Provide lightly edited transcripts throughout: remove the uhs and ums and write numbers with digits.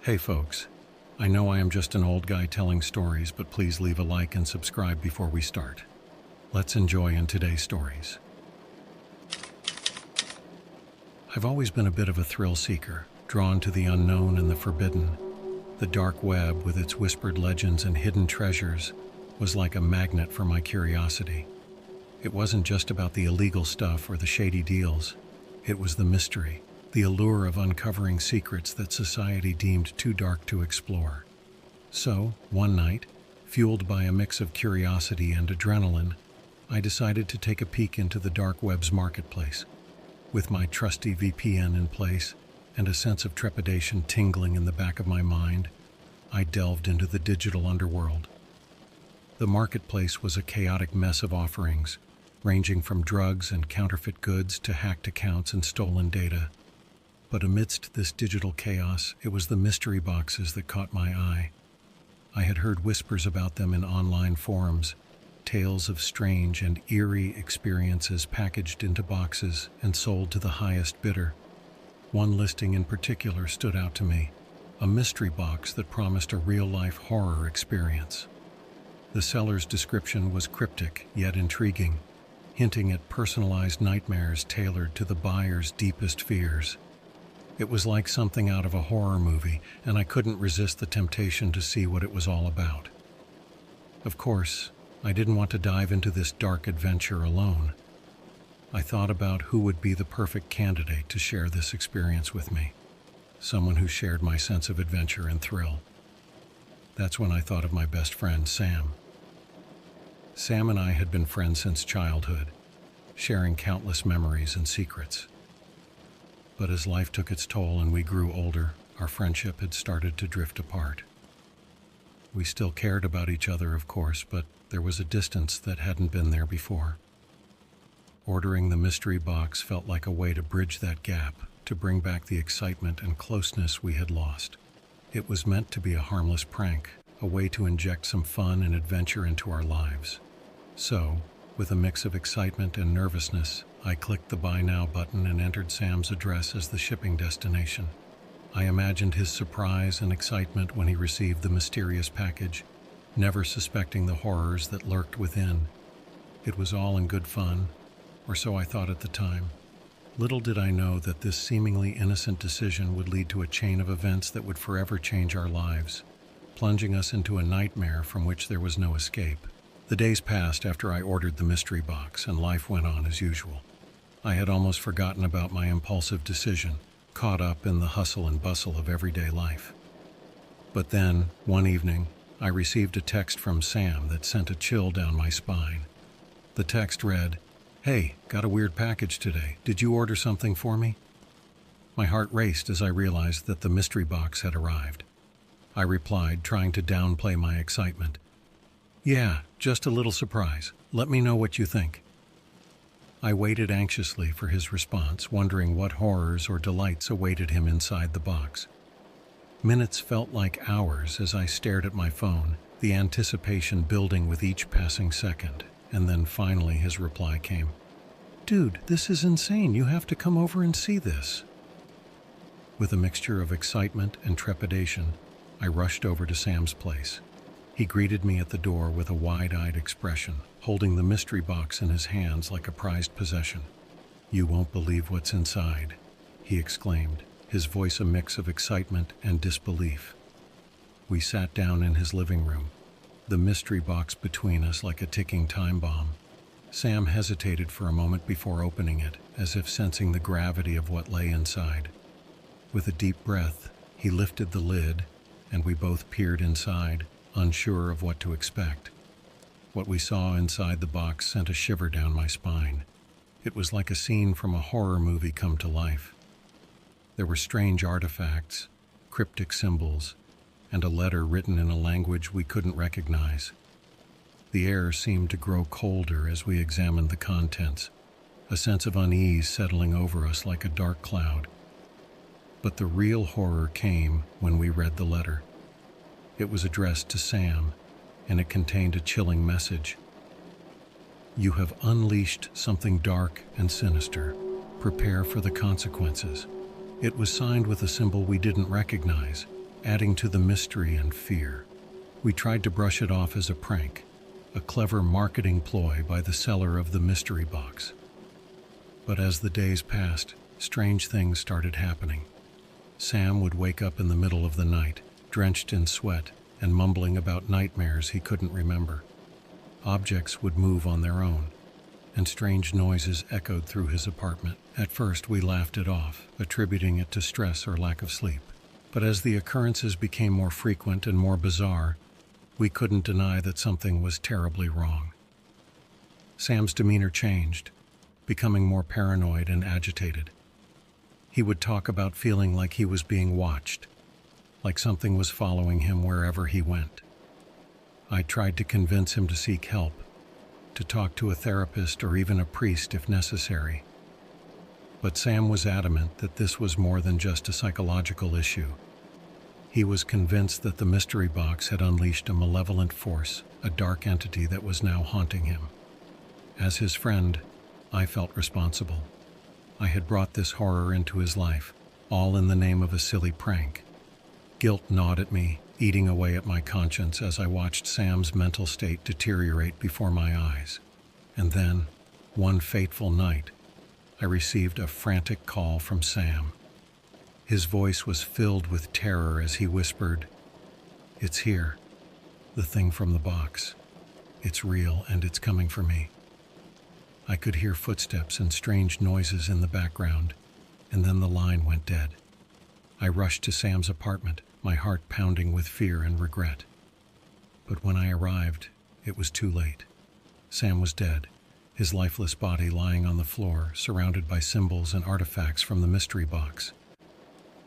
Hey folks, I know I am just an old guy telling stories, but please leave a like and subscribe before we start. Let's enjoy in today's stories. I've always been a bit of a thrill seeker, drawn to the unknown and the forbidden. The dark web, with its whispered legends and hidden treasures, was like a magnet for my curiosity. It wasn't just about the illegal stuff or the shady deals. It was the mystery, the allure of uncovering secrets that society deemed too dark to explore. So, one night, fueled by a mix of curiosity and adrenaline, I decided to take a peek into the dark web's marketplace. With my trusty VPN in place and a sense of trepidation tingling in the back of my mind, I delved into the digital underworld. The marketplace was a chaotic mess of offerings, ranging from drugs and counterfeit goods to hacked accounts and stolen data. But amidst this digital chaos, it was the mystery boxes that caught my eye. I had heard whispers about them in online forums, tales of strange and eerie experiences packaged into boxes and sold to the highest bidder. One listing in particular stood out to me, a mystery box that promised a real-life horror experience. The seller's description was cryptic yet intriguing, hinting at personalized nightmares tailored to the buyer's deepest fears. It was like something out of a horror movie, and I couldn't resist the temptation to see what it was all about. Of course, I didn't want to dive into this dark adventure alone. I thought about who would be the perfect candidate to share this experience with me, someone who shared my sense of adventure and thrill. That's when I thought of my best friend, Sam. Sam and I had been friends since childhood, sharing countless memories and secrets. But as life took its toll and we grew older, our friendship had started to drift apart. We still cared about each other, of course, but there was a distance that hadn't been there before. Ordering the mystery box felt like a way to bridge that gap, to bring back the excitement and closeness we had lost. It was meant to be a harmless prank, a way to inject some fun and adventure into our lives. So, with a mix of excitement and nervousness, I clicked the Buy Now button and entered Sam's address as the shipping destination. I imagined his surprise and excitement when he received the mysterious package, never suspecting the horrors that lurked within. It was all in good fun, or so I thought at the time. Little did I know that this seemingly innocent decision would lead to a chain of events that would forever change our lives, plunging us into a nightmare from which there was no escape. The days passed after I ordered the mystery box, and life went on as usual. I had almost forgotten about my impulsive decision, caught up in the hustle and bustle of everyday life. But then, one evening, I received a text from Sam that sent a chill down my spine. The text read, "Hey, got a weird package today. Did you order something for me?" My heart raced as I realized that the mystery box had arrived. I replied, trying to downplay my excitement. "Yeah, just a little surprise. Let me know what you think." I waited anxiously for his response, wondering what horrors or delights awaited him inside the box. Minutes felt like hours as I stared at my phone, the anticipation building with each passing second, and then finally his reply came. "Dude, this is insane. You have to come over and see this." With a mixture of excitement and trepidation, I rushed over to Sam's place. He greeted me at the door with a wide-eyed expression, holding the mystery box in his hands like a prized possession. "You won't believe what's inside," he exclaimed, his voice a mix of excitement and disbelief. We sat down in his living room, the mystery box between us like a ticking time bomb. Sam hesitated for a moment before opening it, as if sensing the gravity of what lay inside. With a deep breath, he lifted the lid, and we both peered inside, unsure of what to expect. What we saw inside the box sent a shiver down my spine. It was like a scene from a horror movie come to life. There were strange artifacts, cryptic symbols, and a letter written in a language we couldn't recognize. The air seemed to grow colder as we examined the contents, a sense of unease settling over us like a dark cloud. But the real horror came when we read the letter. It was addressed to Sam, and it contained a chilling message. "You have unleashed something dark and sinister. Prepare for the consequences." It was signed with a symbol we didn't recognize, adding to the mystery and fear. We tried to brush it off as a prank, a clever marketing ploy by the seller of the mystery box. But as the days passed, strange things started happening. Sam would wake up in the middle of the night, drenched in sweat and mumbling about nightmares he couldn't remember. Objects would move on their own, and strange noises echoed through his apartment. At first, we laughed it off, attributing it to stress or lack of sleep. But as the occurrences became more frequent and more bizarre, we couldn't deny that something was terribly wrong. Sam's demeanor changed, becoming more paranoid and agitated. He would talk about feeling like he was being watched, like something was following him wherever he went. I tried to convince him to seek help, to talk to a therapist or even a priest if necessary. But Sam was adamant that this was more than just a psychological issue. He was convinced that the mystery box had unleashed a malevolent force, a dark entity that was now haunting him. As his friend, I felt responsible. I had brought this horror into his life, all in the name of a silly prank. Guilt gnawed at me, eating away at my conscience as I watched Sam's mental state deteriorate before my eyes. And then, one fateful night, I received a frantic call from Sam. His voice was filled with terror as he whispered, "It's here, the thing from the box. It's real and it's coming for me." I could hear footsteps and strange noises in the background, and then the line went dead. I rushed to Sam's apartment, my heart pounding with fear and regret. But when I arrived, it was too late. Sam was dead, his lifeless body lying on the floor, surrounded by symbols and artifacts from the mystery box.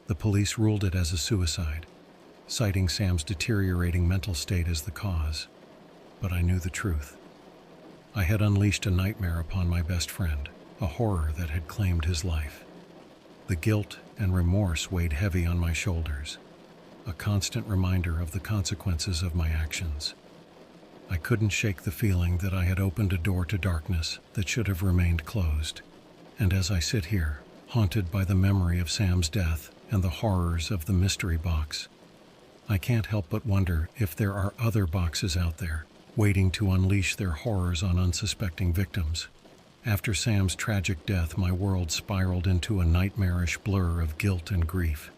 The police ruled it as a suicide, citing Sam's deteriorating mental state as the cause. But I knew the truth. I had unleashed a nightmare upon my best friend, a horror that had claimed his life. The guilt and remorse weighed heavy on my shoulders, a constant reminder of the consequences of my actions. I couldn't shake the feeling that I had opened a door to darkness that should have remained closed. And as I sit here, haunted by the memory of Sam's death and the horrors of the mystery box, I can't help but wonder if there are other boxes out there, waiting to unleash their horrors on unsuspecting victims. After Sam's tragic death, my world spiraled into a nightmarish blur of guilt and grief.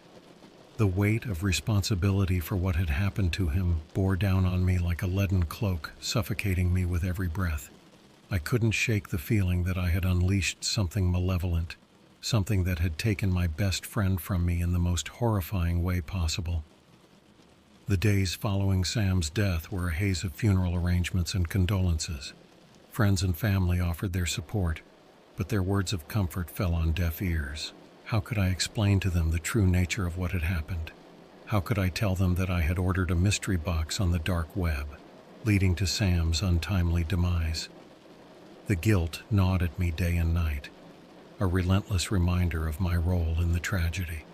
The weight of responsibility for what had happened to him bore down on me like a leaden cloak, suffocating me with every breath. I couldn't shake the feeling that I had unleashed something malevolent, something that had taken my best friend from me in the most horrifying way possible. The days following Sam's death were a haze of funeral arrangements and condolences. Friends and family offered their support, but their words of comfort fell on deaf ears. How could I explain to them the true nature of what had happened? How could I tell them that I had ordered a mystery box on the dark web, leading to Sam's untimely demise? The guilt gnawed at me day and night, a relentless reminder of my role in the tragedy.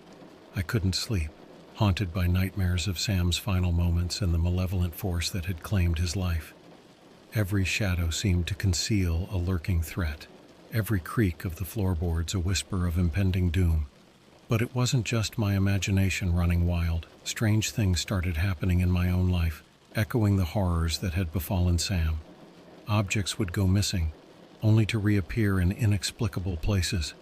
I couldn't sleep, haunted by nightmares of Sam's final moments and the malevolent force that had claimed his life. Every shadow seemed to conceal a lurking threat, every creak of the floorboards a whisper of impending doom. But it wasn't just my imagination running wild. Strange things started happening in my own life, echoing the horrors that had befallen Sam. Objects would go missing, only to reappear in inexplicable places.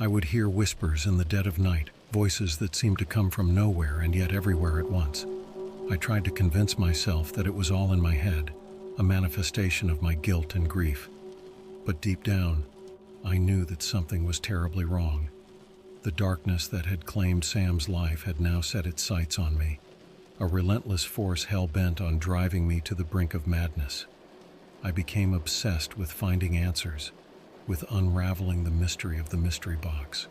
I would hear whispers in the dead of night, voices that seemed to come from nowhere and yet everywhere at once. I tried to convince myself that it was all in my head, a manifestation of my guilt and grief. But deep down, I knew that something was terribly wrong. The darkness that had claimed Sam's life had now set its sights on me, a relentless force hell-bent on driving me to the brink of madness. I became obsessed with finding answers, with unraveling the mystery of the mystery box.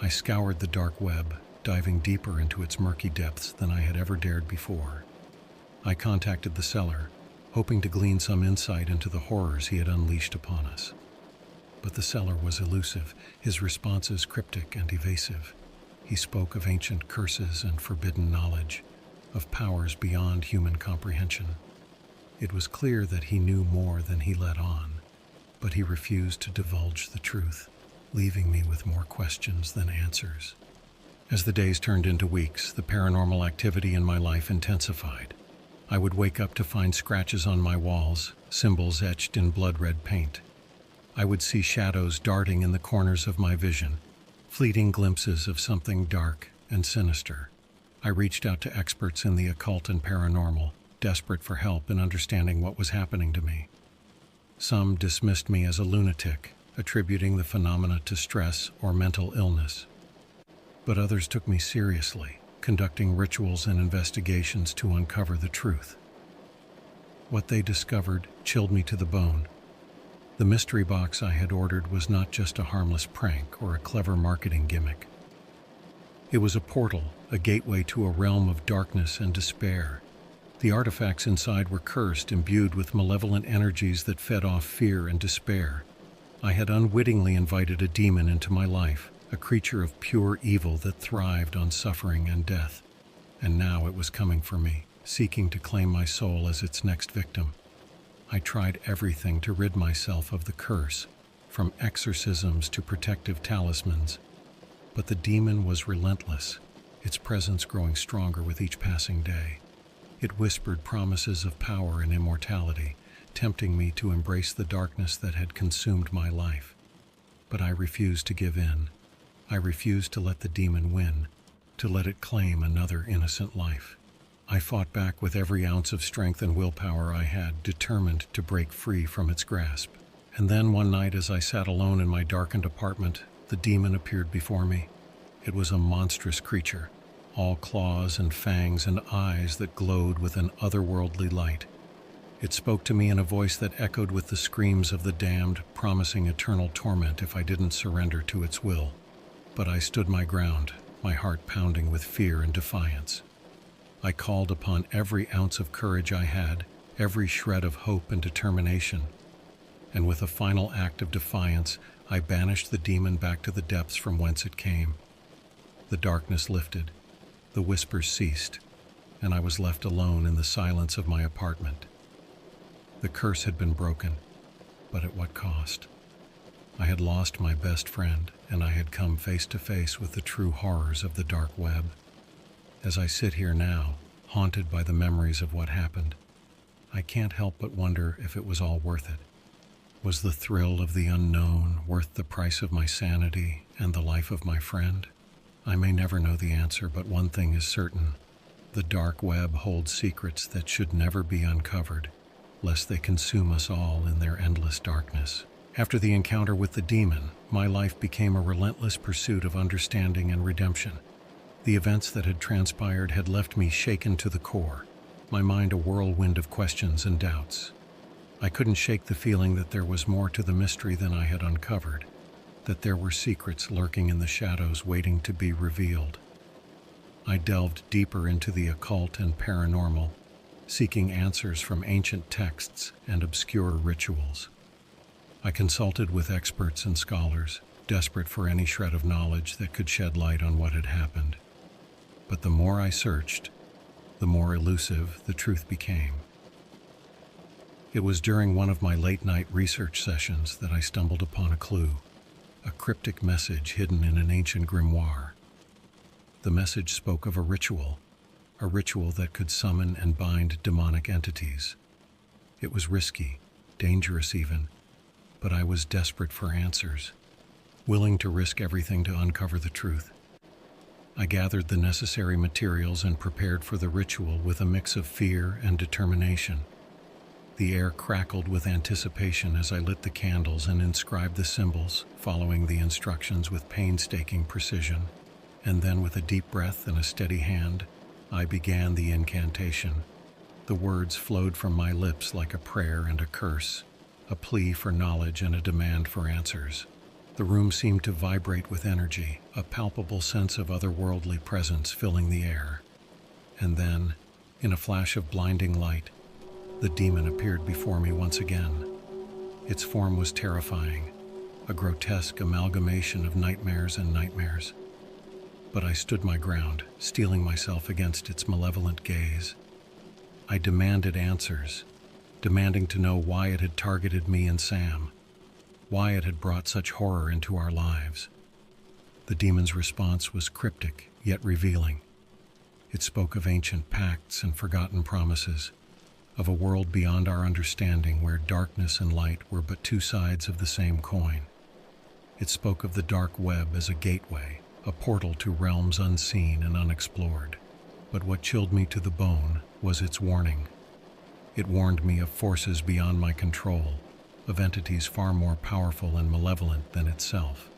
I scoured the dark web, diving deeper into its murky depths than I had ever dared before. I contacted the seller, hoping to glean some insight into the horrors he had unleashed upon us. But the seller was elusive, his responses cryptic and evasive. He spoke of ancient curses and forbidden knowledge, of powers beyond human comprehension. It was clear that he knew more than he let on, but he refused to divulge the truth, leaving me with more questions than answers. As the days turned into weeks, the paranormal activity in my life intensified. I would wake up to find scratches on my walls, symbols etched in blood-red paint. I would see shadows darting in the corners of my vision, fleeting glimpses of something dark and sinister. I reached out to experts in the occult and paranormal, desperate for help in understanding what was happening to me. Some dismissed me as a lunatic, attributing the phenomena to stress or mental illness. But others took me seriously, conducting rituals and investigations to uncover the truth. What they discovered chilled me to the bone. The mystery box I had ordered was not just a harmless prank or a clever marketing gimmick. It was a portal, a gateway to a realm of darkness and despair. The artifacts inside were cursed, imbued with malevolent energies that fed off fear and despair. I had unwittingly invited a demon into my life, a creature of pure evil that thrived on suffering and death. And now it was coming for me, seeking to claim my soul as its next victim. I tried everything to rid myself of the curse, from exorcisms to protective talismans. But the demon was relentless, its presence growing stronger with each passing day. It whispered promises of power and immortality, tempting me to embrace the darkness that had consumed my life. But I refused to give in. I refused to let the demon win, to let it claim another innocent life. I fought back with every ounce of strength and willpower I had, determined to break free from its grasp. And then one night, as I sat alone in my darkened apartment, the demon appeared before me. It was a monstrous creature, all claws and fangs and eyes that glowed with an otherworldly light. It spoke to me in a voice that echoed with the screams of the damned, promising eternal torment if I didn't surrender to its will. But I stood my ground, my heart pounding with fear and defiance. I called upon every ounce of courage I had, every shred of hope and determination. And with a final act of defiance, I banished the demon back to the depths from whence it came. The darkness lifted, the whispers ceased, and I was left alone in the silence of my apartment. The curse had been broken, but at what cost? I had lost my best friend, and I had come face to face with the true horrors of the dark web. As I sit here now, haunted by the memories of what happened, I can't help but wonder if it was all worth it. Was the thrill of the unknown worth the price of my sanity and the life of my friend? I may never know the answer, but one thing is certain. The dark web holds secrets that should never be uncovered, lest they consume us all in their endless darkness. After the encounter with the demon, my life became a relentless pursuit of understanding and redemption. The events that had transpired had left me shaken to the core, my mind a whirlwind of questions and doubts. I couldn't shake the feeling that there was more to the mystery than I had uncovered, that there were secrets lurking in the shadows waiting to be revealed. I delved deeper into the occult and paranormal, seeking answers from ancient texts and obscure rituals. I consulted with experts and scholars, desperate for any shred of knowledge that could shed light on what had happened. But the more I searched, the more elusive the truth became. It was during one of my late-night research sessions that I stumbled upon a clue, a cryptic message hidden in an ancient grimoire. The message spoke of a ritual that could summon and bind demonic entities. It was risky, dangerous even, but I was desperate for answers, willing to risk everything to uncover the truth. I gathered the necessary materials and prepared for the ritual with a mix of fear and determination. The air crackled with anticipation as I lit the candles and inscribed the symbols, following the instructions with painstaking precision. And then, with a deep breath and a steady hand, I began the incantation. The words flowed from my lips like a prayer and a curse, a plea for knowledge and a demand for answers. The room seemed to vibrate with energy, a palpable sense of otherworldly presence filling the air. And then, in a flash of blinding light, the demon appeared before me once again. Its form was terrifying, a grotesque amalgamation of nightmares and nightmares. But I stood my ground, steeling myself against its malevolent gaze. I demanded answers, demanding to know why it had targeted me and Sam, why it had brought such horror into our lives. The demon's response was cryptic, yet revealing. It spoke of ancient pacts and forgotten promises, of a world beyond our understanding where darkness and light were but two sides of the same coin. It spoke of the dark web as a gateway, a portal to realms unseen and unexplored. But what chilled me to the bone was its warning. It warned me of forces beyond my control, of entities far more powerful and malevolent than itself.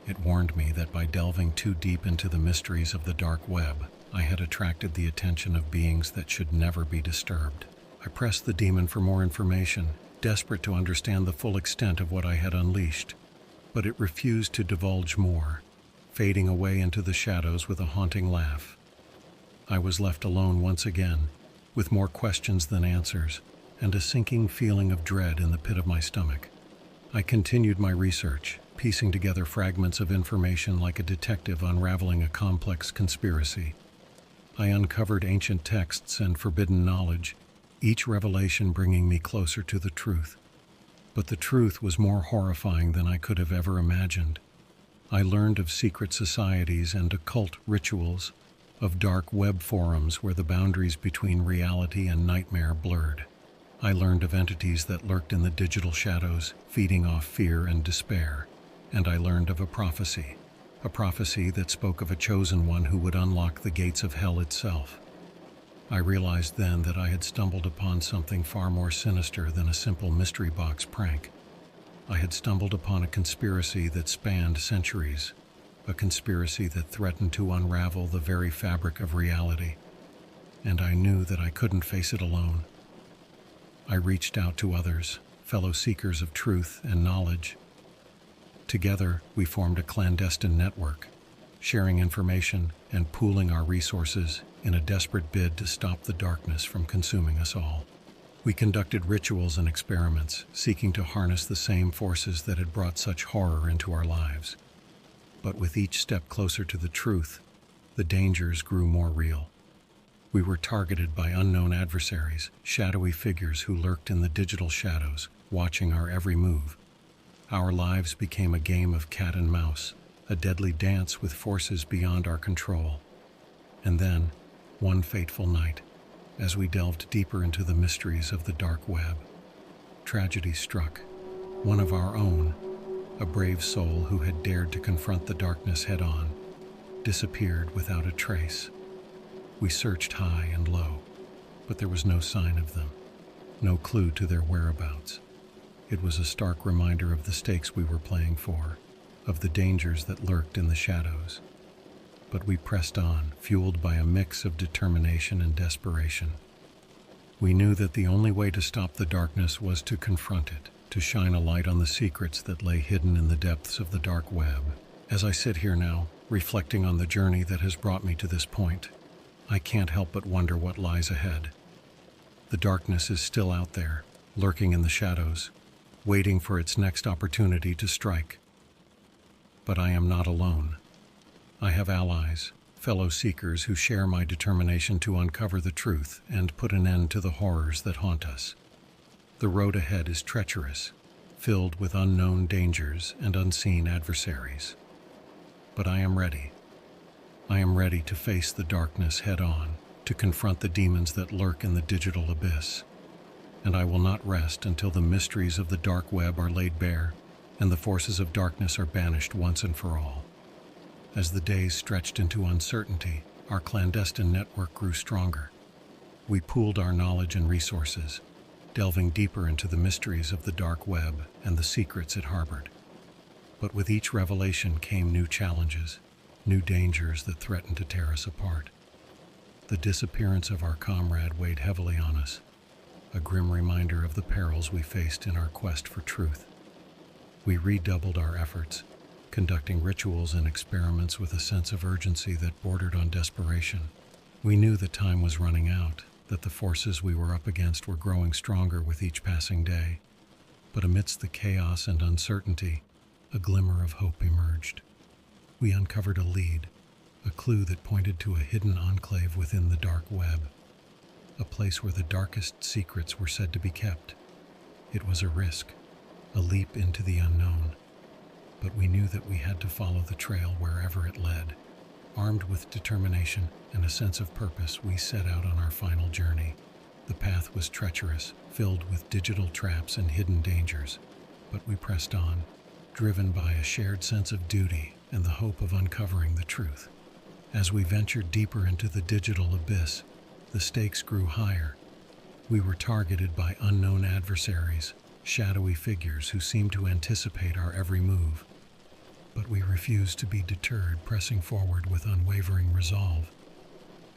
It warned me that by delving too deep into the mysteries of the dark web, I had attracted the attention of beings that should never be disturbed. I pressed the demon for more information, desperate to understand the full extent of what I had unleashed. But it refused to divulge more, fading away into the shadows with a haunting laugh. I was left alone once again, with more questions than answers, and a sinking feeling of dread in the pit of my stomach. I continued my research, piecing together fragments of information like a detective unraveling a complex conspiracy. I uncovered ancient texts and forbidden knowledge, each revelation bringing me closer to the truth. But the truth was more horrifying than I could have ever imagined. I learned of secret societies and occult rituals, of dark web forums where the boundaries between reality and nightmare blurred. I learned of entities that lurked in the digital shadows, feeding off fear and despair. And I learned of a prophecy that spoke of a chosen one who would unlock the gates of hell itself. I realized then that I had stumbled upon something far more sinister than a simple mystery box prank. I had stumbled upon a conspiracy that spanned centuries, a conspiracy that threatened to unravel the very fabric of reality. And I knew that I couldn't face it alone. I reached out to others, fellow seekers of truth and knowledge. Together, we formed a clandestine network, sharing information and pooling our resources in a desperate bid to stop the darkness from consuming us all. We conducted rituals and experiments, seeking to harness the same forces that had brought such horror into our lives. But with each step closer to the truth, the dangers grew more real. We were targeted by unknown adversaries, shadowy figures who lurked in the digital shadows, watching our every move. Our lives became a game of cat and mouse, a deadly dance with forces beyond our control. And then, one fateful night, as we delved deeper into the mysteries of the dark web, tragedy struck. One of our own, a brave soul who had dared to confront the darkness head-on, disappeared without a trace. We searched high and low, but there was no sign of them, no clue to their whereabouts. It was a stark reminder of the stakes we were playing for, of the dangers that lurked in the shadows. But we pressed on, fueled by a mix of determination and desperation. We knew that the only way to stop the darkness was to confront it, to shine a light on the secrets that lay hidden in the depths of the dark web. As I sit here now, reflecting on the journey that has brought me to this point, I can't help but wonder what lies ahead. The darkness is still out there, lurking in the shadows, waiting for its next opportunity to strike. But I am not alone. I have allies, fellow seekers who share my determination to uncover the truth and put an end to the horrors that haunt us. The road ahead is treacherous, filled with unknown dangers and unseen adversaries. But I am ready. I am ready to face the darkness head-on, to confront the demons that lurk in the digital abyss. And I will not rest until the mysteries of the dark web are laid bare and the forces of darkness are banished once and for all. As the days stretched into uncertainty, our clandestine network grew stronger. We pooled our knowledge and resources, delving deeper into the mysteries of the dark web and the secrets it harbored. But with each revelation came new challenges, new dangers that threatened to tear us apart. The disappearance of our comrade weighed heavily on us, a grim reminder of the perils we faced in our quest for truth. We redoubled our efforts, conducting rituals and experiments with a sense of urgency that bordered on desperation. We knew that time was running out, that the forces we were up against were growing stronger with each passing day. But amidst the chaos and uncertainty, a glimmer of hope emerged. We uncovered a lead, a clue that pointed to a hidden enclave within the dark web, a place where the darkest secrets were said to be kept. It was a risk, a leap into the unknown. but we knew that we had to follow the trail wherever it led. Armed with determination and a sense of purpose, we set out on our final journey. The path was treacherous, filled with digital traps and hidden dangers, but we pressed on, driven by a shared sense of duty and the hope of uncovering the truth. As we ventured deeper into the digital abyss, the stakes grew higher. We were targeted by unknown adversaries, shadowy figures who seemed to anticipate our every move. But we refused to be deterred, pressing forward with unwavering resolve.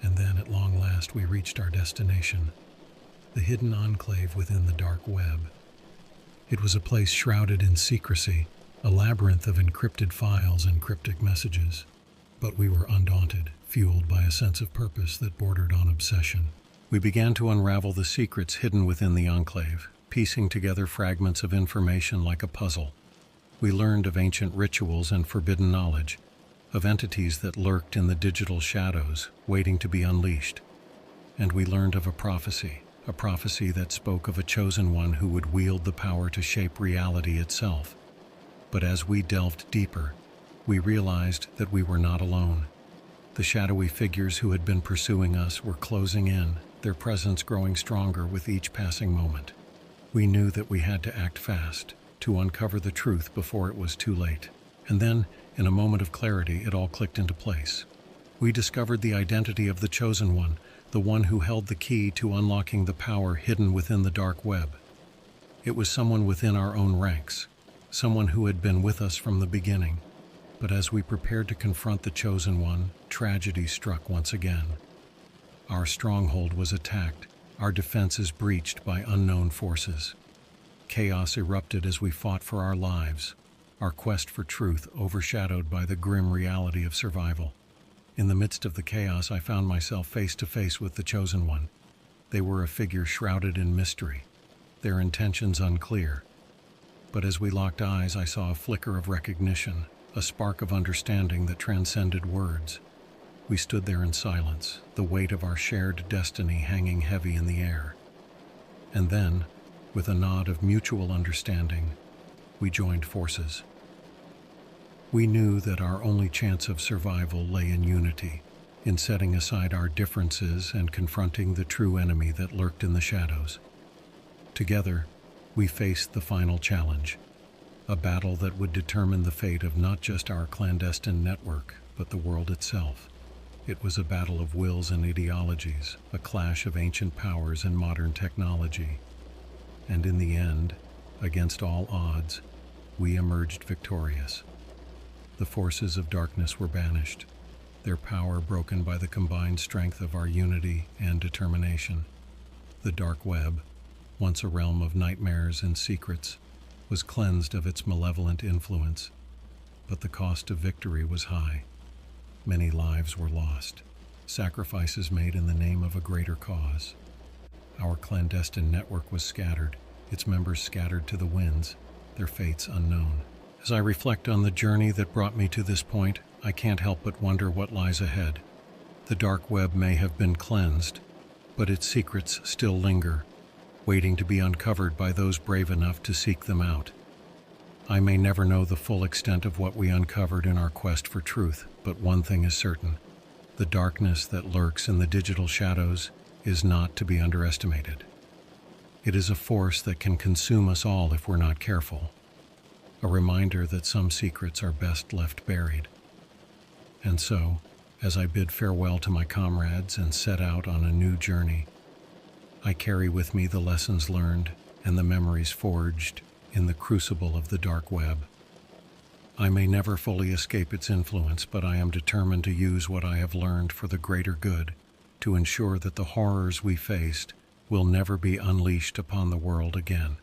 And then, at long last, we reached our destination, the hidden enclave within the dark web. It was a place shrouded in secrecy, a labyrinth of encrypted files and cryptic messages. But we were undaunted, fueled by a sense of purpose that bordered on obsession. We began to unravel the secrets hidden within the enclave, piecing together fragments of information like a puzzle. We learned of ancient rituals and forbidden knowledge, of entities that lurked in the digital shadows, waiting to be unleashed. And we learned of a prophecy that spoke of a chosen one who would wield the power to shape reality itself. But as we delved deeper, we realized that we were not alone. The shadowy figures who had been pursuing us were closing in, their presence growing stronger with each passing moment. We knew that we had to act fast, to uncover the truth before it was too late. And then, in a moment of clarity, it all clicked into place. We discovered the identity of the chosen one, the one who held the key to unlocking the power hidden within the dark web. It was someone within our own ranks, someone who had been with us from the beginning. But as we prepared to confront the chosen one, tragedy struck once again. Our stronghold was attacked, our defenses breached by unknown forces. Chaos erupted as we fought for our lives, our quest for truth overshadowed by the grim reality of survival. In the midst of the chaos, I found myself face to face with the chosen one. They were a figure shrouded in mystery, their intentions unclear. But as we locked eyes, I saw a flicker of recognition, a spark of understanding that transcended words. We stood there in silence, the weight of our shared destiny hanging heavy in the air. And then, with a nod of mutual understanding, we joined forces. We knew that our only chance of survival lay in unity, in setting aside our differences and confronting the true enemy that lurked in the shadows. Together, we faced the final challenge, a battle that would determine the fate of not just our clandestine network, but the world itself. It was a battle of wills and ideologies, a clash of ancient powers and modern technology. And in the end, against all odds, we emerged victorious. The forces of darkness were banished, their power broken by the combined strength of our unity and determination. The dark web, once a realm of nightmares and secrets, was cleansed of its malevolent influence, but the cost of victory was high. Many lives were lost, sacrifices made in the name of a greater cause. Our clandestine network was scattered, its members scattered to the winds, their fates unknown. As I reflect on the journey that brought me to this point, I can't help but wonder what lies ahead. The dark web may have been cleansed, but its secrets still linger, waiting to be uncovered by those brave enough to seek them out. I may never know the full extent of what we uncovered in our quest for truth, but one thing is certain: the darkness that lurks in the digital shadows is not to be underestimated. It is a force that can consume us all if we're not careful. A reminder that some secrets are best left buried. And so, as I bid farewell to my comrades and set out on a new journey, I carry with me the lessons learned and the memories forged in the crucible of the dark web. I may never fully escape its influence, but I am determined to use what I have learned for the greater good, to ensure that the horrors we faced will never be unleashed upon the world again.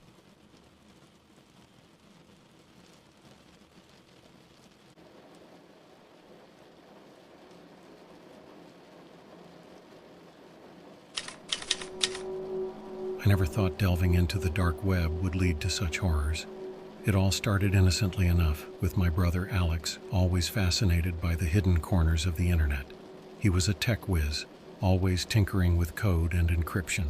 I never thought delving into the dark web would lead to such horrors. It all started innocently enough, with my brother Alex, always fascinated by the hidden corners of the internet. He was a tech whiz, always tinkering with code and encryption.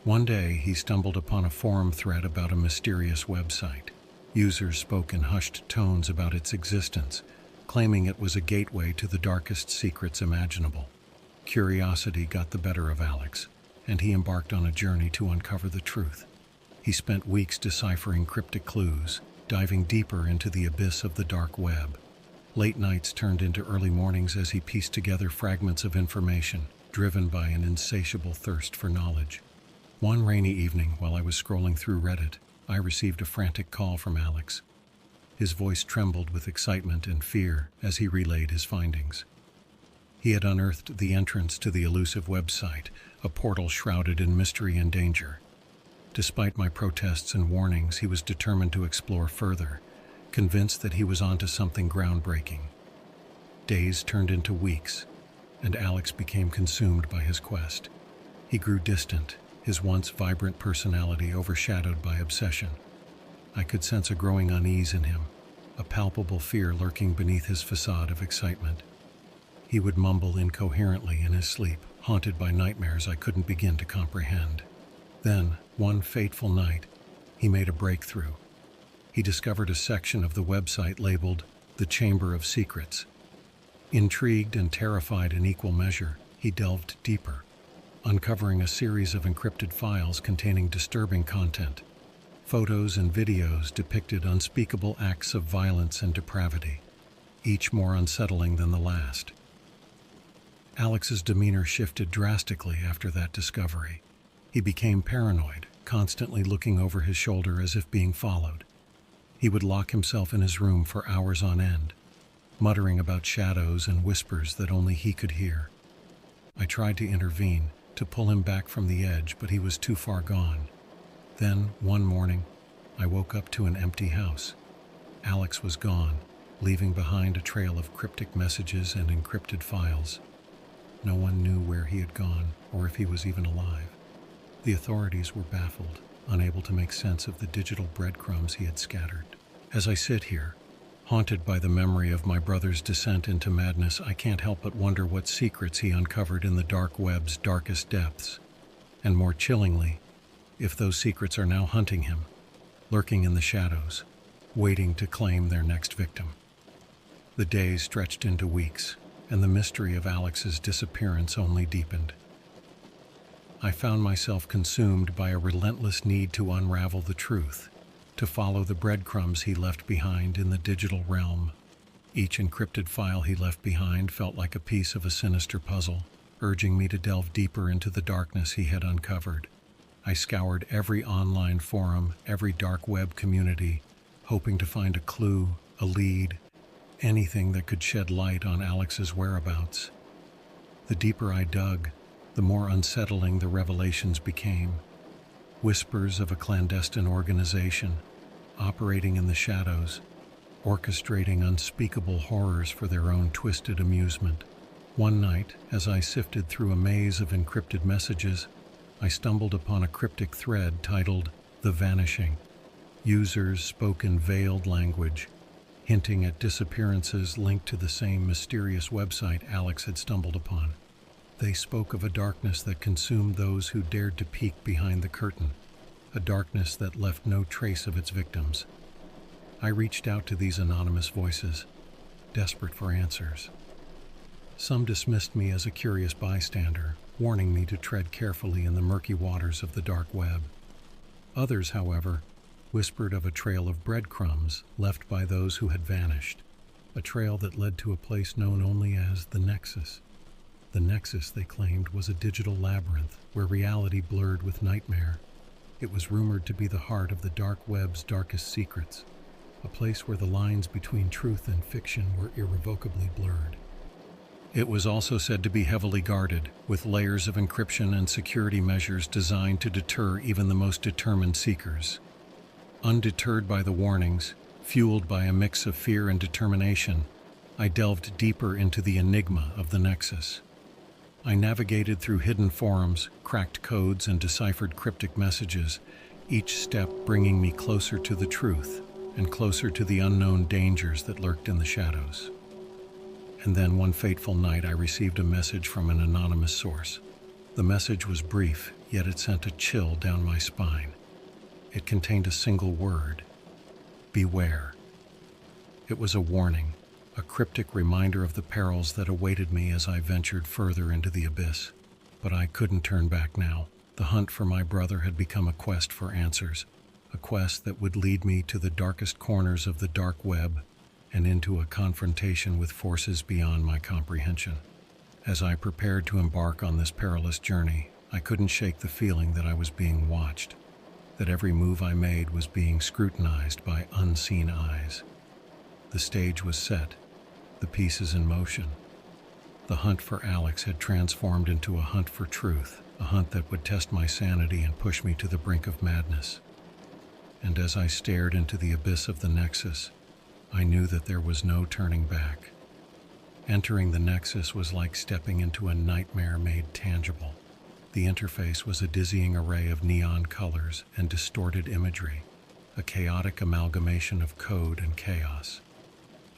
One day, he stumbled upon a forum thread about a mysterious website. Users spoke in hushed tones about its existence, claiming it was a gateway to the darkest secrets imaginable. Curiosity got the better of Alex, and he embarked on a journey to uncover the truth. He spent weeks deciphering cryptic clues, diving deeper into the abyss of the dark web. Late nights turned into early mornings as he pieced together fragments of information, driven by an insatiable thirst for knowledge. One rainy evening, while I was scrolling through Reddit, I received a frantic call from Alex. His voice trembled with excitement and fear as he relayed his findings. He had unearthed the entrance to the elusive website, a portal shrouded in mystery and danger. Despite my protests and warnings, he was determined to explore further, convinced that he was onto something groundbreaking. Days turned into weeks, and Alex became consumed by his quest. He grew distant, his once vibrant personality overshadowed by obsession. I could sense a growing unease in him, a palpable fear lurking beneath his facade of excitement. He would mumble incoherently in his sleep, haunted by nightmares I couldn't begin to comprehend. Then, one fateful night, he made a breakthrough. He discovered a section of the website labeled "The Chamber of Secrets." Intrigued and terrified in equal measure, he delved deeper, uncovering a series of encrypted files containing disturbing content. Photos and videos depicted unspeakable acts of violence and depravity, each more unsettling than the last. Alex's demeanor shifted drastically after that discovery. He became paranoid, constantly looking over his shoulder as if being followed. He would lock himself in his room for hours on end, muttering about shadows and whispers that only he could hear. I tried to intervene, to pull him back from the edge, but he was too far gone. Then, one morning, I woke up to an empty house. Alex was gone, leaving behind a trail of cryptic messages and encrypted files. No one knew where he had gone or if he was even alive. The authorities were baffled, unable to make sense of the digital breadcrumbs he had scattered. As I sit here, haunted by the memory of my brother's descent into madness, I can't help but wonder what secrets he uncovered in the dark web's darkest depths. And more chillingly, if those secrets are now hunting him, lurking in the shadows, waiting to claim their next victim. The days stretched into weeks, and the mystery of Alex's disappearance only deepened. I found myself consumed by a relentless need to unravel the truth, to follow the breadcrumbs he left behind in the digital realm. Each encrypted file he left behind felt like a piece of a sinister puzzle, urging me to delve deeper into the darkness he had uncovered. I scoured every online forum, every dark web community, hoping to find a clue, a lead, anything that could shed light on Alex's whereabouts. The deeper I dug, the more unsettling the revelations became. Whispers of a clandestine organization, operating in the shadows, orchestrating unspeakable horrors for their own twisted amusement. One night, as I sifted through a maze of encrypted messages, I stumbled upon a cryptic thread titled "The Vanishing." Users spoke in veiled language, hinting at disappearances linked to the same mysterious website Alex had stumbled upon. They spoke of a darkness that consumed those who dared to peek behind the curtain, a darkness that left no trace of its victims. I reached out to these anonymous voices, desperate for answers. Some dismissed me as a curious bystander, warning me to tread carefully in the murky waters of the dark web. Others, however, whispered of a trail of breadcrumbs left by those who had vanished, a trail that led to a place known only as the Nexus. The Nexus, they claimed, was a digital labyrinth where reality blurred with nightmare. It was rumored to be the heart of the dark web's darkest secrets, a place where the lines between truth and fiction were irrevocably blurred. It was also said to be heavily guarded, with layers of encryption and security measures designed to deter even the most determined seekers. Undeterred by the warnings, fueled by a mix of fear and determination, I delved deeper into the enigma of the Nexus. I navigated through hidden forums, cracked codes, and deciphered cryptic messages, each step bringing me closer to the truth and closer to the unknown dangers that lurked in the shadows. And then one fateful night I received a message from an anonymous source. The message was brief, yet it sent a chill down my spine. It contained a single word: Beware. It was a warning, a cryptic reminder of the perils that awaited me as I ventured further into the abyss. But I couldn't turn back now. The hunt for my brother had become a quest for answers, a quest that would lead me to the darkest corners of the dark web and into a confrontation with forces beyond my comprehension. As I prepared to embark on this perilous journey, I couldn't shake the feeling that I was being watched, that every move I made was being scrutinized by unseen eyes. The stage was set, the pieces in motion. The hunt for Alex had transformed into a hunt for truth, a hunt that would test my sanity and push me to the brink of madness. And as I stared into the abyss of the Nexus, I knew that there was no turning back. Entering the Nexus was like stepping into a nightmare made tangible. The interface was a dizzying array of neon colors and distorted imagery, a chaotic amalgamation of code and chaos.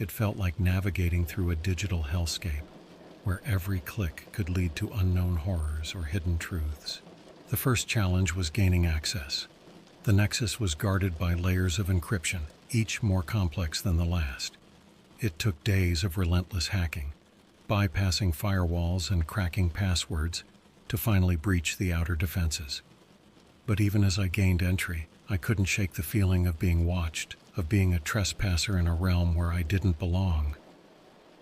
It felt like navigating through a digital hellscape, where every click could lead to unknown horrors or hidden truths. The first challenge was gaining access. The Nexus was guarded by layers of encryption, each more complex than the last. It took days of relentless hacking, bypassing firewalls and cracking passwords to finally breach the outer defenses. But even as I gained entry, I couldn't shake the feeling of being watched, of being a trespasser in a realm where I didn't belong.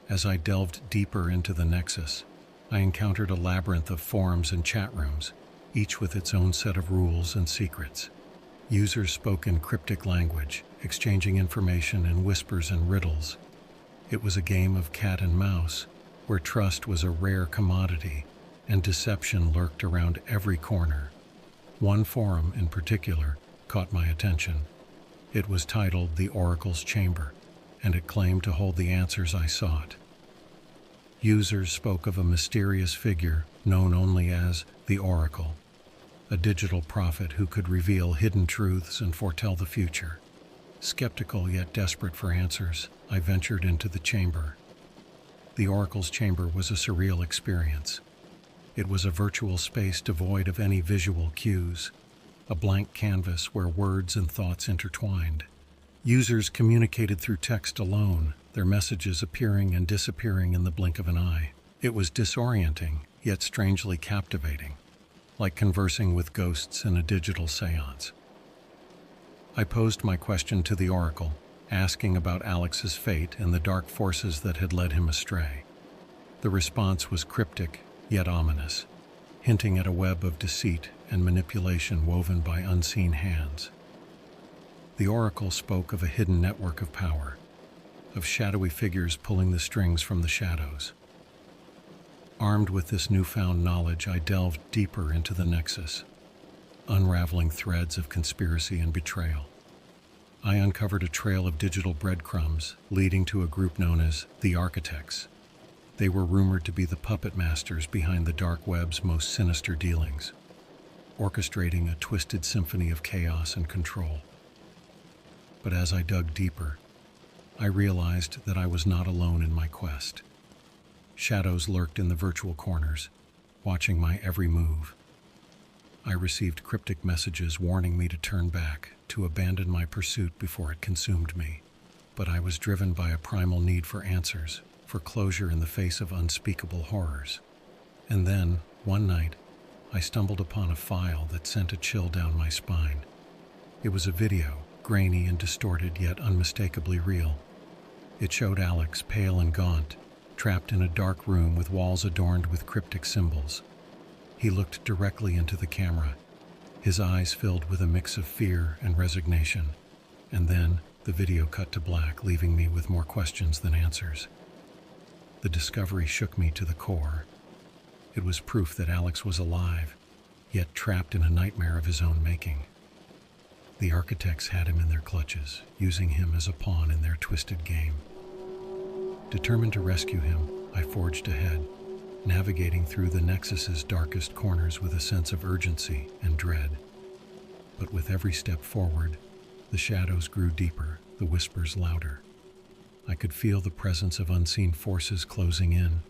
As I delved deeper into the Nexus, I encountered a labyrinth of forums and chat rooms, each with its own set of rules and secrets. Users spoke in cryptic language, exchanging information in whispers and riddles. It was a game of cat and mouse, where trust was a rare commodity and deception lurked around every corner. One forum in particular caught my attention. It was titled The Oracle's Chamber, and it claimed to hold the answers I sought. Users spoke of a mysterious figure known only as the Oracle, a digital prophet who could reveal hidden truths and foretell the future. Skeptical yet desperate for answers, I ventured into the chamber. The Oracle's Chamber was a surreal experience. It was a virtual space devoid of any visual cues, a blank canvas where words and thoughts intertwined. Users communicated through text alone, their messages appearing and disappearing in the blink of an eye. It was disorienting, yet strangely captivating, like conversing with ghosts in a digital seance. I posed my question to the Oracle, asking about Alex's fate and the dark forces that had led him astray. The response was cryptic, yet ominous, hinting at a web of deceit and manipulation woven by unseen hands. The Oracle spoke of a hidden network of power, of shadowy figures pulling the strings from the shadows. Armed with this newfound knowledge, I delved deeper into the Nexus, unraveling threads of conspiracy and betrayal. I uncovered a trail of digital breadcrumbs leading to a group known as the Architects. They were rumored to be the puppet masters behind the dark web's most sinister dealings, orchestrating a twisted symphony of chaos and control. But as I dug deeper, I realized that I was not alone in my quest. Shadows lurked in the virtual corners, watching my every move. I received cryptic messages warning me to turn back, to abandon my pursuit before it consumed me. But I was driven by a primal need for answers, for closure in the face of unspeakable horrors. And then, one night, I stumbled upon a file that sent a chill down my spine. It was a video, grainy and distorted yet unmistakably real. It showed Alex, pale and gaunt, trapped in a dark room with walls adorned with cryptic symbols. He looked directly into the camera, his eyes filled with a mix of fear and resignation. And then, the video cut to black, leaving me with more questions than answers. The discovery shook me to the core. It was proof that Alex was alive, yet trapped in a nightmare of his own making. The Architects had him in their clutches, using him as a pawn in their twisted game. Determined to rescue him, I forged ahead, navigating through the Nexus's darkest corners with a sense of urgency and dread. But with every step forward, the shadows grew deeper, the whispers louder. I could feel the presence of unseen forces closing in,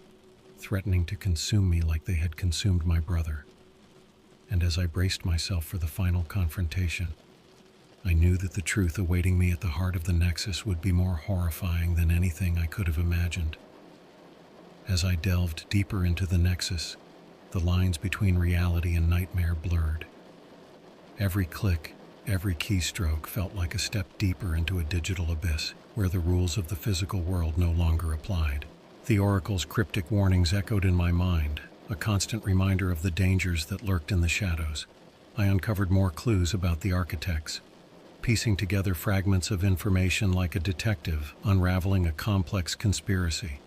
threatening to consume me like they had consumed my brother. And as I braced myself for the final confrontation, I knew that the truth awaiting me at the heart of the Nexus would be more horrifying than anything I could have imagined. As I delved deeper into the Nexus, the lines between reality and nightmare blurred. Every click, every keystroke felt like a step deeper into a digital abyss where the rules of the physical world no longer applied. The Oracle's cryptic warnings echoed in my mind, a constant reminder of the dangers that lurked in the shadows. I uncovered more clues about the architects, piecing together fragments of information like a detective unraveling a complex conspiracy.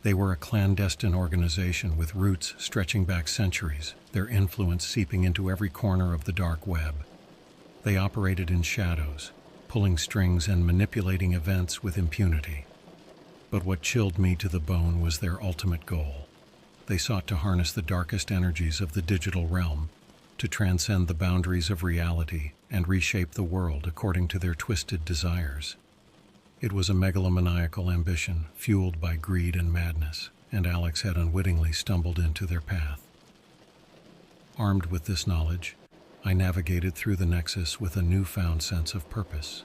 They were a clandestine organization with roots stretching back centuries, their influence seeping into every corner of the dark web. They operated in shadows, pulling strings and manipulating events with impunity. But what chilled me to the bone was their ultimate goal. They sought to harness the darkest energies of the digital realm, to transcend the boundaries of reality and reshape the world according to their twisted desires. It was a megalomaniacal ambition, fueled by greed and madness, and Alex had unwittingly stumbled into their path. Armed with this knowledge, I navigated through the Nexus with a newfound sense of purpose.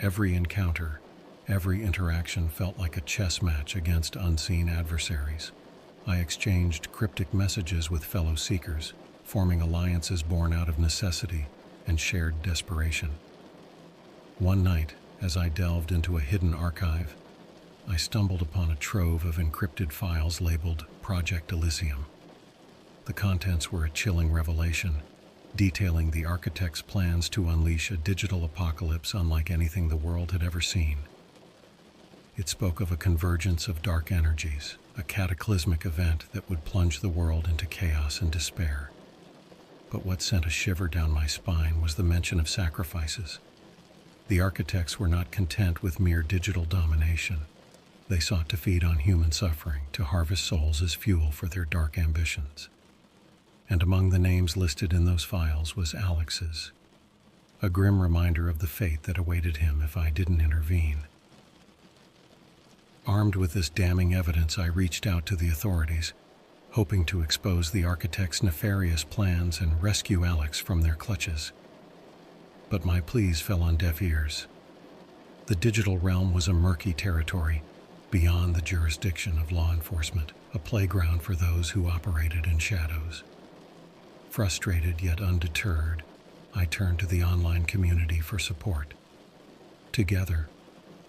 Every encounter, every interaction felt like a chess match against unseen adversaries. I exchanged cryptic messages with fellow seekers, forming alliances born out of necessity and shared desperation. One night, as I delved into a hidden archive, I stumbled upon a trove of encrypted files labeled Project Elysium. The contents were a chilling revelation, detailing the architect's plans to unleash a digital apocalypse unlike anything the world had ever seen. It spoke of a convergence of dark energies, a cataclysmic event that would plunge the world into chaos and despair. But what sent a shiver down my spine was the mention of sacrifices. The architects were not content with mere digital domination. They sought to feed on human suffering, to harvest souls as fuel for their dark ambitions. And among the names listed in those files was Alex's, a grim reminder of the fate that awaited him if I didn't intervene. Armed with this damning evidence, I reached out to the authorities, hoping to expose the architects' nefarious plans and rescue Alex from their clutches. But my pleas fell on deaf ears. The digital realm was a murky territory, beyond the jurisdiction of law enforcement, a playground for those who operated in shadows. Frustrated yet undeterred, I turned to the online community for support. Together,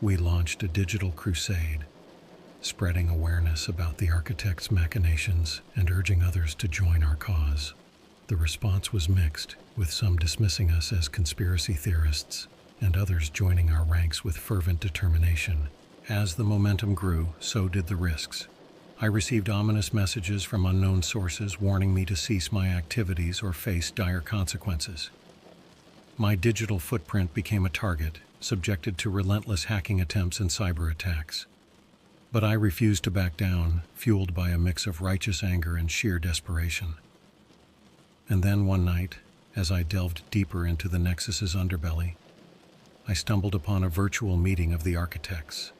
we launched a digital crusade, spreading awareness about the architect's machinations and urging others to join our cause. The response was mixed, with some dismissing us as conspiracy theorists and others joining our ranks with fervent determination. As the momentum grew, so did the risks. I received ominous messages from unknown sources warning me to cease my activities or face dire consequences. My digital footprint became a target, subjected to relentless hacking attempts and cyber attacks. But I refused to back down, fueled by a mix of righteous anger and sheer desperation. And then one night, as I delved deeper into the Nexus's underbelly, I stumbled upon a virtual meeting of the architects.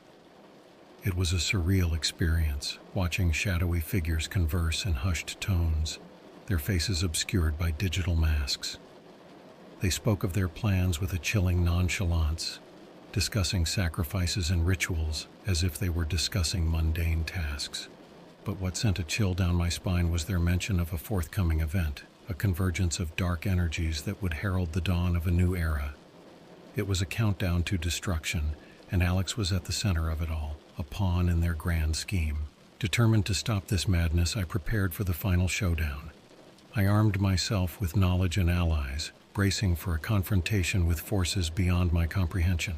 It was a surreal experience, watching shadowy figures converse in hushed tones, their faces obscured by digital masks. They spoke of their plans with a chilling nonchalance, discussing sacrifices and rituals as if they were discussing mundane tasks. But what sent a chill down my spine was their mention of a forthcoming event, a convergence of dark energies that would herald the dawn of a new era. It was a countdown to destruction, and Alex was at the center of it all, a pawn in their grand scheme. Determined to stop this madness, I prepared for the final showdown. I armed myself with knowledge and allies, bracing for a confrontation with forces beyond my comprehension.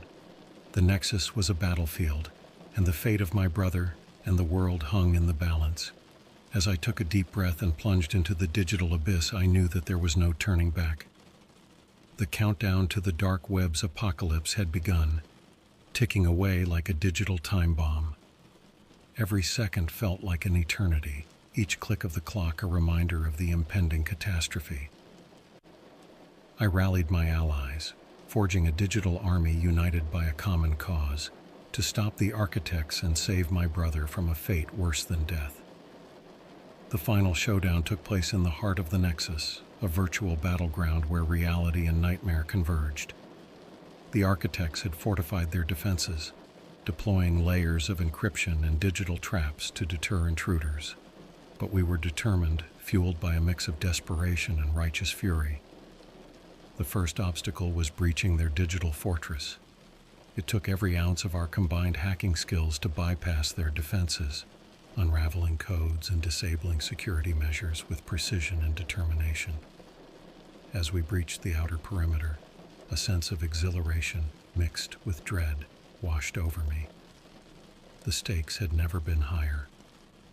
The Nexus was a battlefield, and the fate of my brother and the world hung in the balance. As I took a deep breath and plunged into the digital abyss, I knew that there was no turning back. The countdown to the dark web's apocalypse had begun, ticking away like a digital time bomb. Every second felt like an eternity, each click of the clock a reminder of the impending catastrophe. I rallied my allies, forging a digital army united by a common cause, to stop the architects and save my brother from a fate worse than death. The final showdown took place in the heart of the Nexus, a virtual battleground where reality and nightmare converged. The architects had fortified their defenses, deploying layers of encryption and digital traps to deter intruders. But we were determined, fueled by a mix of desperation and righteous fury. The first obstacle was breaching their digital fortress. It took every ounce of our combined hacking skills to bypass their defenses, unraveling codes and disabling security measures with precision and determination. As we breached the outer perimeter, a sense of exhilaration mixed with dread washed over me. The stakes had never been higher,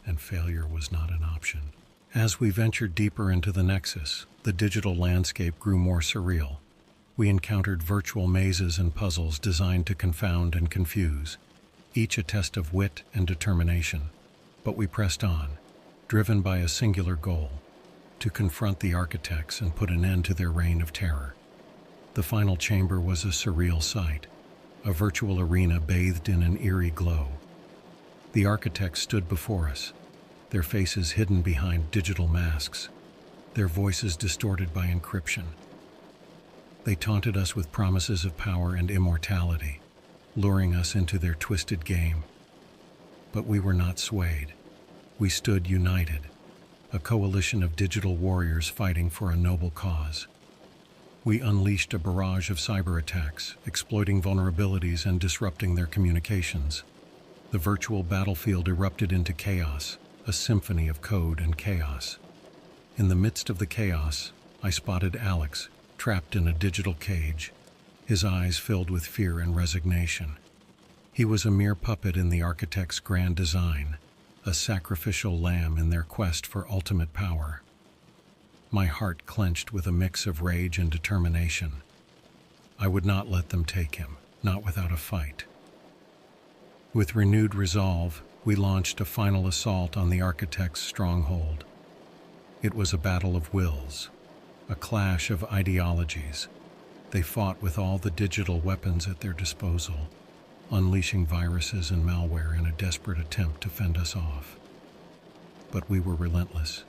and failure was not an option. As we ventured deeper into the Nexus, the digital landscape grew more surreal. We encountered virtual mazes and puzzles designed to confound and confuse, each a test of wit and determination. But we pressed on, driven by a singular goal: to confront the architects and put an end to their reign of terror. The final chamber was a surreal sight, a virtual arena bathed in an eerie glow. The architects stood before us, their faces hidden behind digital masks, their voices distorted by encryption. They taunted us with promises of power and immortality, luring us into their twisted game. But we were not swayed. We stood united, a coalition of digital warriors fighting for a noble cause. We unleashed a barrage of cyber attacks, exploiting vulnerabilities and disrupting their communications. The virtual battlefield erupted into chaos, a symphony of code and chaos. In the midst of the chaos, I spotted Alex, trapped in a digital cage, his eyes filled with fear and resignation. He was a mere puppet in the architect's grand design, a sacrificial lamb in their quest for ultimate power. My heart clenched with a mix of rage and determination. I would not let them take him, not without a fight. With renewed resolve, we launched a final assault on the architect's stronghold. It was a battle of wills, a clash of ideologies. They fought with all the digital weapons at their disposal, unleashing viruses and malware in a desperate attempt to fend us off. But we were relentless,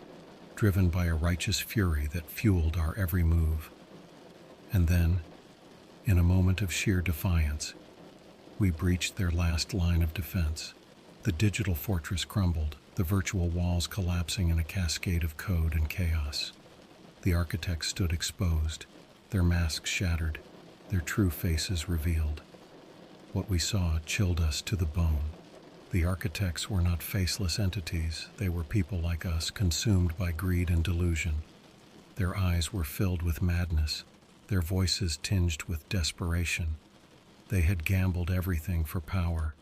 driven by a righteous fury that fueled our every move. And then, in a moment of sheer defiance, we breached their last line of defense. The digital fortress crumbled, the virtual walls collapsing in a cascade of code and chaos. The architects stood exposed, their masks shattered, their true faces revealed. What we saw chilled us to the bone. The architects were not faceless entities, they were people like us, consumed by greed and delusion. Their eyes were filled with madness, their voices tinged with desperation. They had gambled everything for power,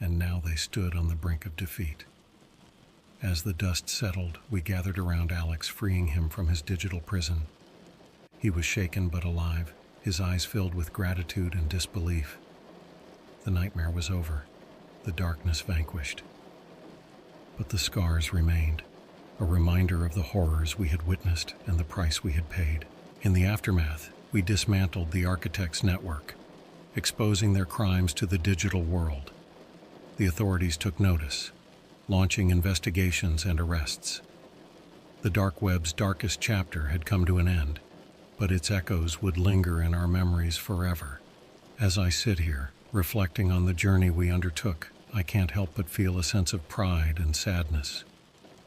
and now they stood on the brink of defeat. As the dust settled, we gathered around Alex, freeing him from his digital prison. He was shaken but alive, his eyes filled with gratitude and disbelief. The nightmare was over, the darkness vanquished. But the scars remained, a reminder of the horrors we had witnessed and the price we had paid. In the aftermath, we dismantled the architects' network, exposing their crimes to the digital world. The authorities took notice, launching investigations and arrests. The dark web's darkest chapter had come to an end, but its echoes would linger in our memories forever. As I sit here, reflecting on the journey we undertook, I can't help but feel a sense of pride and sadness.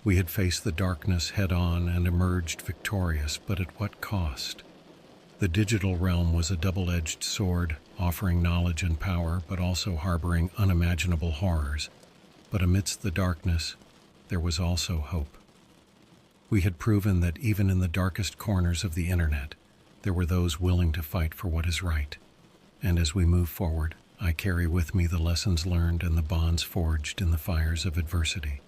We had faced the darkness head-on and emerged victorious, but at what cost? The digital realm was a double-edged sword, offering knowledge and power, but also harboring unimaginable horrors. But amidst the darkness, there was also hope. We had proven that even in the darkest corners of the internet, there were those willing to fight for what is right. And as we move forward, I carry with me the lessons learned and the bonds forged in the fires of adversity.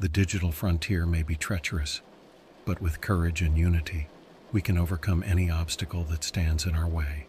The digital frontier may be treacherous, but with courage and unity, we can overcome any obstacle that stands in our way.